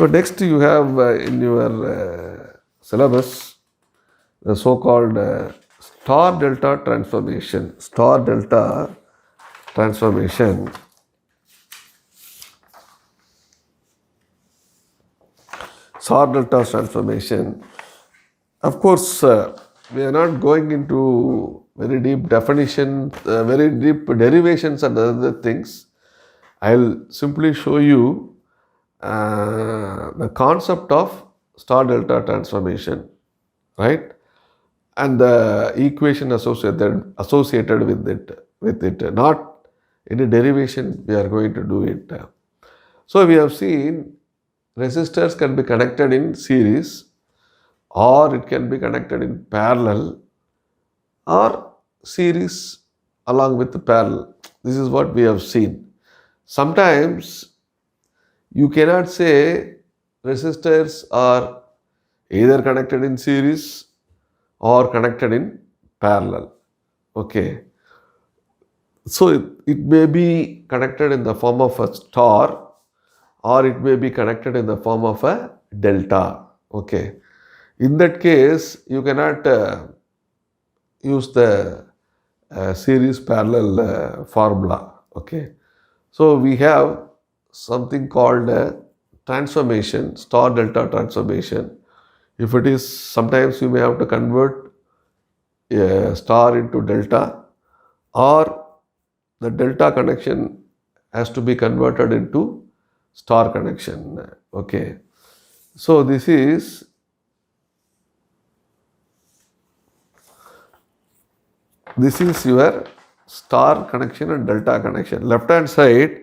So next you have in your syllabus the so-called star delta transformation. Star delta transformation. Star delta transformation. Of course, we are not going into very deep definition, very deep derivations and other things. I'll simply show you the concept of star delta transformation, right? And the equation associated with it. Not any derivation we are going to do it. So we have seen resistors can be connected in series, or it can be connected in parallel, or series along with the parallel. This is what we have seen. Sometimes you cannot say resistors are either connected in series or connected in parallel. Okay. So it may be connected in the form of a star, or it may be connected in the form of a delta. Okay. In that case, you cannot use the series parallel formula. Okay. So we have something called transformation, star delta transformation. If it is, sometimes you may have to convert a star into delta, or the delta connection has to be converted into star connection. Okay. So this is your star connection and delta connection. Left hand side,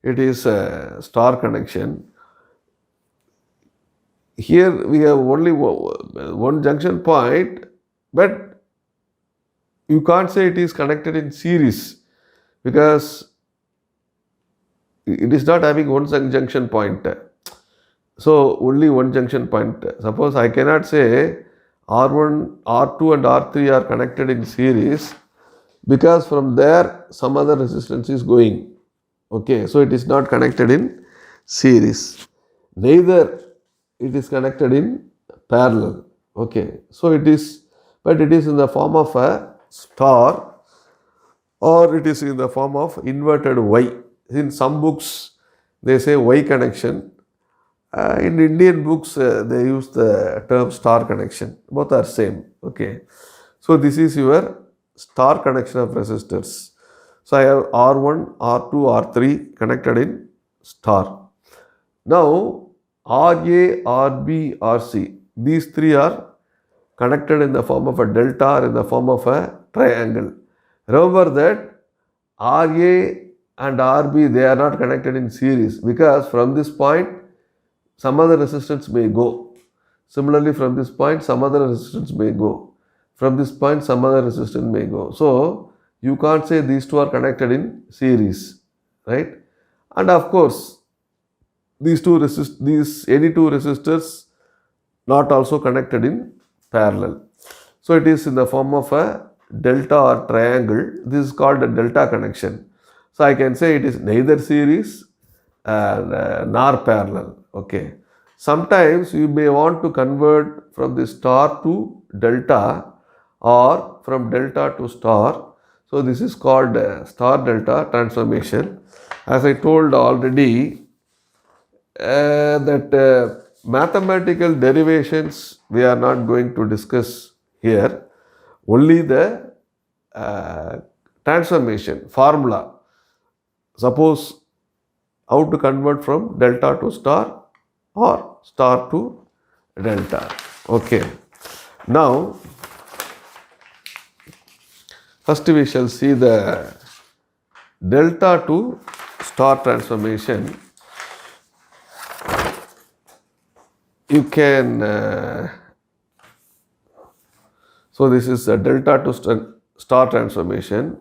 it is a star connection. Here we have only one junction point, but you can't say it is connected in series because it is not having one junction point. So only one junction point. Suppose I cannot say R1, R2 and R3 are connected in series because from there some other resistance is going. Okay, so it is not connected in series. Neither it is connected in parallel. Okay, so it is, but it is in the form of a star, or it is in the form of inverted Y. In some books they say Y connection. In Indian books they use the term star connection. Both are same. Okay, so this is your star connection of resistors. So I have R1, R2, R3 connected in star. Now RA, RB, RC, these three are connected in the form of a delta or in the form of a triangle. Remember that RA and RB, they are not connected in series because from this point some other resistance may go. Similarly, from this point some other resistance may go. From this point some other resistance may go. So you can't say these two are connected in series, right? And of course, any two resistors not also connected in parallel. So it is in the form of a delta or triangle. This is called a delta connection. So I can say it is neither series nor parallel. Okay. Sometimes you may want to convert from the star to delta or from delta to star. So this is called star delta transformation. As I told already, that mathematical derivations we are not going to discuss here. Only the transformation formula. Suppose how to convert from delta to star or star to delta. Okay. Now first we shall see the delta to star transformation. You can, so this is a delta to star transformation.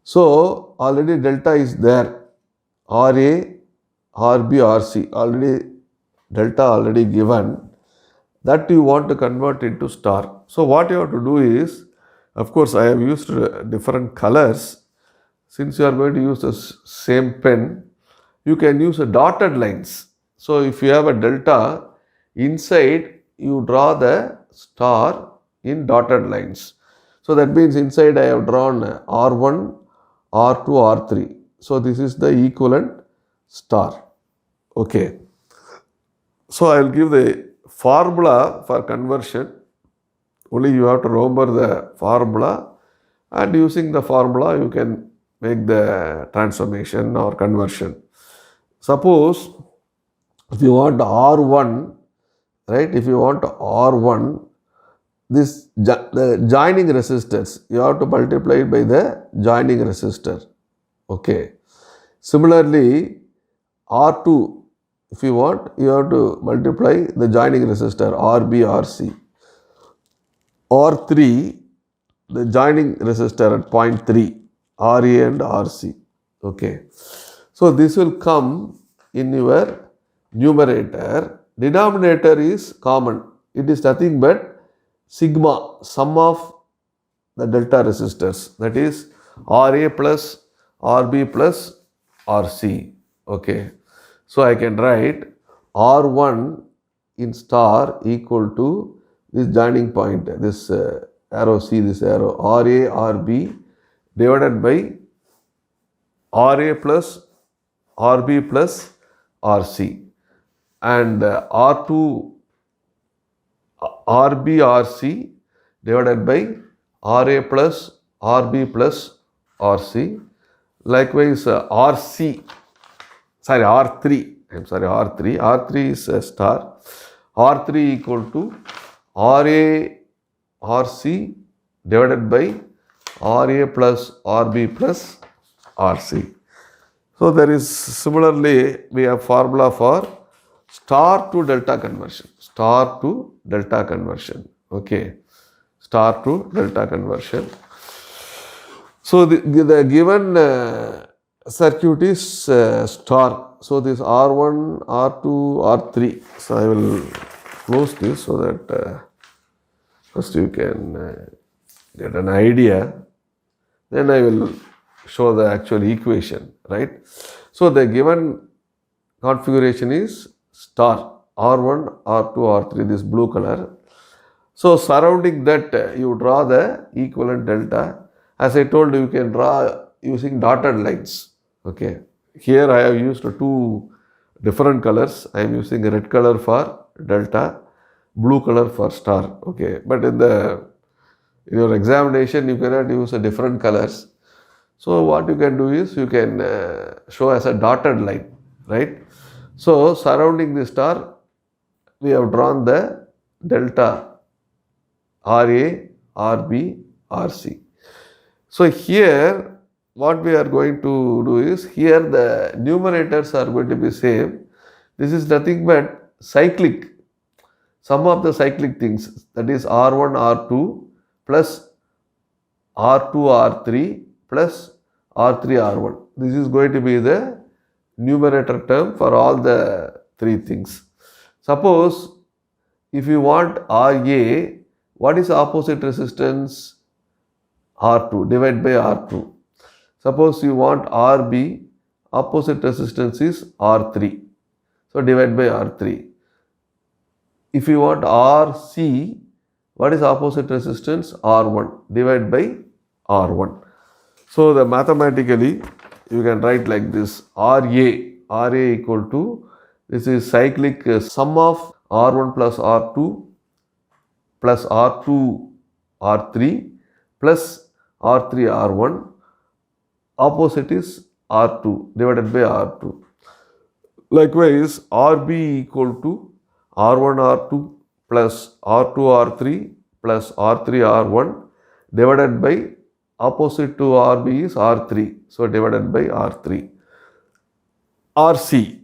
So already delta is there, RA, RB, RC, already delta already given, that you want to convert into star. So what you have to do is, of course I have used different colors. Since you are going to use the same pen, you can use dotted lines. So if you have a delta, inside you draw the star in dotted lines. So that means inside I have drawn R1, R2, R3. So this is the equivalent star. Okay. So I will give the formula for conversion. Only you have to remember the formula, and using the formula you can make the transformation or conversion. Suppose if you want R1, right? If you want R1, the joining resistors, you have to multiply it by the joining resistor. Okay. Similarly, R2, if you want, you have to multiply the joining resistor RB, RC. R3, the joining resistor at point 3, RA and RC. Okay. So this will come in your numerator. Denominator is common. It is nothing but sigma, sum of the delta resistors. That is RA plus RB plus RC. Okay. So I can write R1 in star equal to this joining point, this arrow, see this arrow, RA, RB divided by RA plus RB plus RC, and R2 RB RC divided by RA plus RB plus RC. Likewise R3, R3 is a star. R3 equal to RA RC divided by RA plus RB plus RC. So there is similarly we have formula for star to delta conversion. Star to delta conversion. Okay. Star to delta conversion. So the given circuit is star. So this R1, R2, R3. So I will close this so that first you can get an idea. Then I will show the actual equation, right? So the given configuration is star, R1, R2, R3, this blue color. So surrounding that you draw the equivalent delta. As I told you, you can draw using dotted lines. Okay. Here I have used two different colors. I am using red color for delta, blue color for star. Okay. But in your examination, you cannot use different colors. So what you can do is you can show as a dotted line, right? So surrounding the star, we have drawn the delta RA, RB, RC. So here what we are going to do is, here the numerators are going to be same. This is nothing but cyclic, sum of the cyclic things, that is R1, R2 plus R2, R3 plus R3, R1. This is going to be the numerator term for all the three things. Suppose if you want RA, what is opposite resistance? R2, divide by R2. Suppose you want RB, opposite resistance is R3. So divide by R3. If you want RC, what is opposite resistance? R1, divide by R1. So the mathematically you can write like this: RA equal to, this is cyclic sum of R1 plus R2 plus R2 R3 plus R3 R1. Opposite is R2 divided by R2. Likewise, RB equal to R1 R2 plus R2 R3 plus R3 R1 divided by, opposite to RB is R3. So divided by R3. RC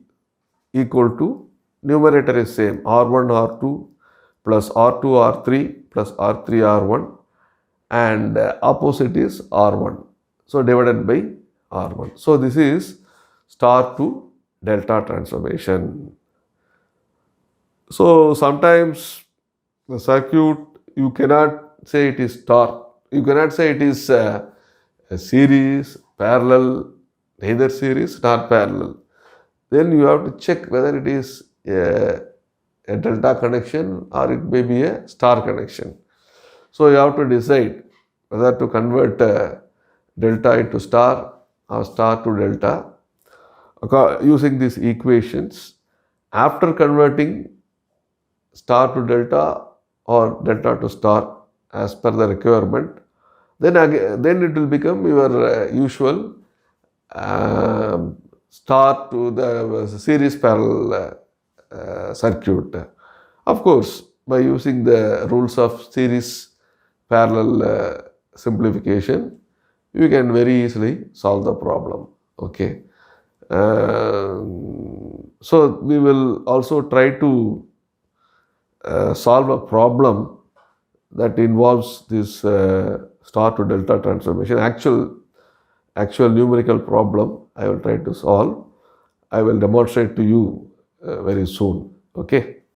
equal to, numerator is same, R1 R2 plus R2 R3 plus R3 R1, and opposite is R1. So divided by R1. So this is star to delta transformation. So sometimes the circuit, you cannot say it is star. You cannot say it is a series, parallel, neither series nor parallel. Then you have to check whether it is a delta connection or it may be a star connection. So you have to decide whether to convert delta into star or star to delta using these equations. After converting star to delta or delta to star as per the requirement, then it will become your usual star to the series parallel circuit. Of course, by using the rules of series parallel simplification, you can very easily solve the problem. Okay. So we will also try to solve a problem that involves this star to delta transformation. Actual numerical problem I will try to solve. I will demonstrate to you very soon. Okay.